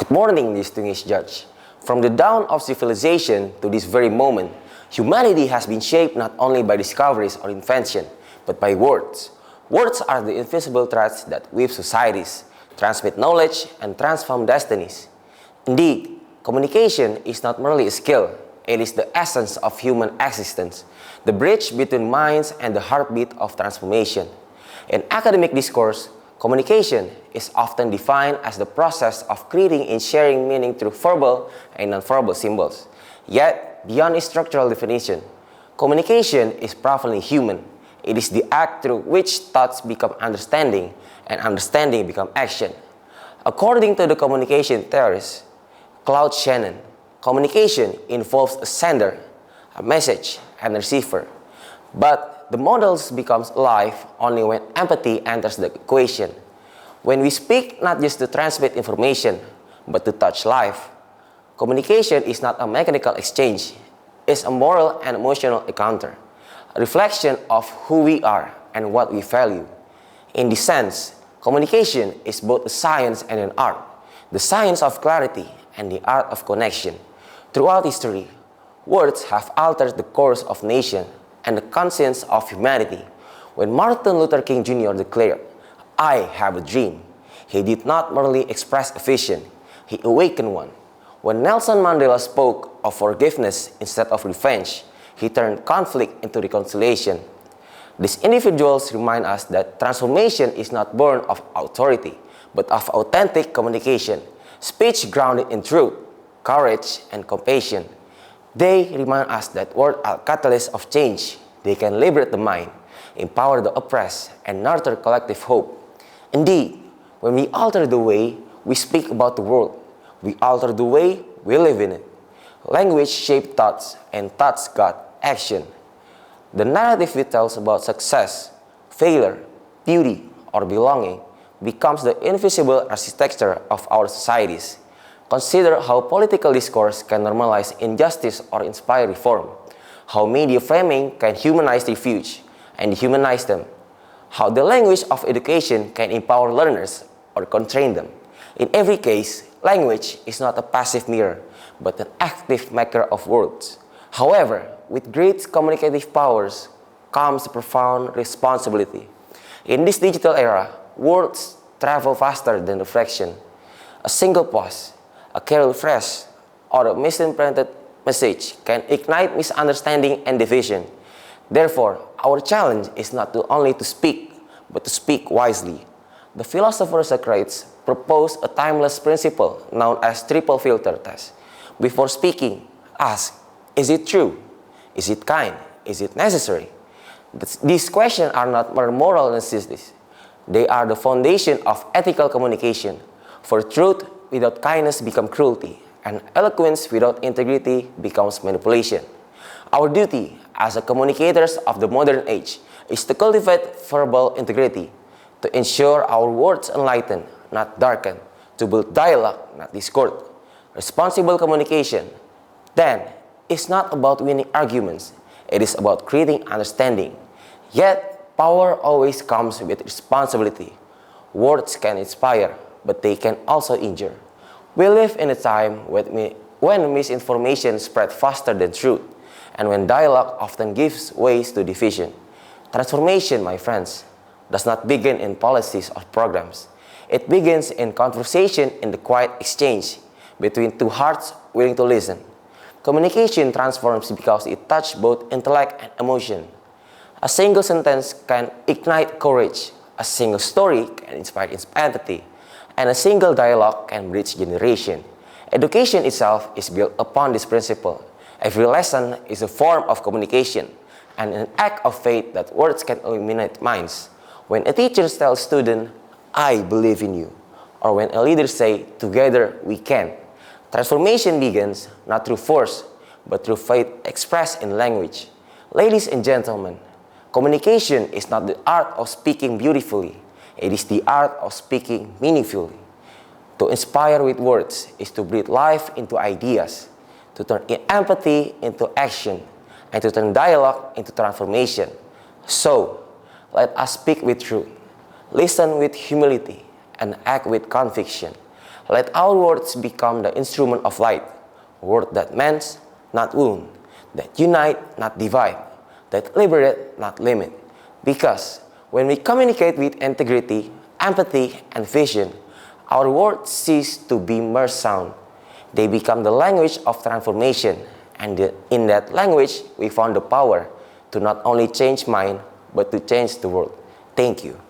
Good morning, distinguished judge. From the dawn of civilization to this very moment, humanity has been shaped not only by discoveries or invention, but by words. Words are the invisible threads that weave societies, transmit knowledge, and transform destinies. Indeed, communication is not merely a skill, it is the essence of human existence, the bridge between minds and the heartbeat of transformation. In academic discourse, communication is often defined as the process of creating and sharing meaning through verbal and nonverbal symbols. Yet, beyond its structural definition, communication is profoundly human. It is the act through which thoughts become understanding and understanding become action. According to the communication theorist Claude Shannon, communication involves a sender, a message, and a receiver. But the model becomes alive only when empathy enters the equation. When we speak not just to transmit information, but to touch life, communication is not a mechanical exchange, it's a moral and emotional encounter, a reflection of who we are and what we value. In this sense, communication is both a science and an art, the science of clarity and the art of connection. Throughout history, words have altered the course of nations and the conscience of humanity. When Martin Luther King Jr. declared, "I have a dream," he did not merely express a vision, he awakened one. When Nelson Mandela spoke of forgiveness instead of revenge, he turned conflict into reconciliation. These individuals remind us that transformation is not born of authority, but of authentic communication, speech grounded in truth, courage, and compassion. They remind us that words are catalysts of change. They can liberate the mind, empower the oppressed, and nurture collective hope. Indeed, when we alter the way we speak about the world, we alter the way we live in it. Language shapes thoughts, and thoughts guide action. The narrative we tell about success, failure, beauty, or belonging becomes the invisible architecture of our societies. Consider how political discourse can normalize injustice or inspire reform, how media framing can humanize refuge and dehumanize them, how the language of education can empower learners or constrain them. In every case, language is not a passive mirror, but an active maker of words. However, with great communicative powers comes profound responsibility. In this digital era, words travel faster than reflection. A single pause, a careless phrase, or a misinterpreted message can ignite misunderstanding and division. Therefore, our challenge is not only to speak, but to speak wisely. The philosopher Socrates proposed a timeless principle known as triple filter test. Before speaking, ask, is it true? Is it kind? Is it necessary? These questions are not mere moral necessities. They are the foundation of ethical communication. For truth without kindness becomes cruelty, and eloquence without integrity becomes manipulation. Our duty as communicators of the modern age is to cultivate verbal integrity, to ensure our words enlighten, not darken, to build dialogue, not discord. Responsible communication, then, is not about winning arguments, it is about creating understanding. Yet, power always comes with responsibility. Words can inspire, but they can also injure. We live in a time when misinformation spreads faster than truth, and when dialogue often gives way to division. Transformation, my friends, does not begin in policies or programs. It begins in conversation, in the quiet exchange between two hearts willing to listen. Communication transforms because it touches both intellect and emotion. A single sentence can ignite courage, a single story can inspire empathy, and a single dialogue can bridge generation. Education itself is built upon this principle. Every lesson is a form of communication and an act of faith that words can illuminate minds. When a teacher tells students, "I believe in you," or when a leader says, "Together we can," transformation begins not through force, but through faith expressed in language. Ladies and gentlemen, communication is not the art of speaking beautifully. It is the art of speaking meaningfully. To inspire with words is to breathe life into ideas, to turn empathy into action, and to turn dialogue into transformation. So, let us speak with truth, listen with humility, and act with conviction. Let our words become the instrument of light, words that mend, not wound, that unite, not divide, that liberate, not limit. Because when we communicate with integrity, empathy, and vision, our words cease to be mere sound. They become the language of transformation, and in that language, we found the power to not only change mind, but to change the world. Thank you.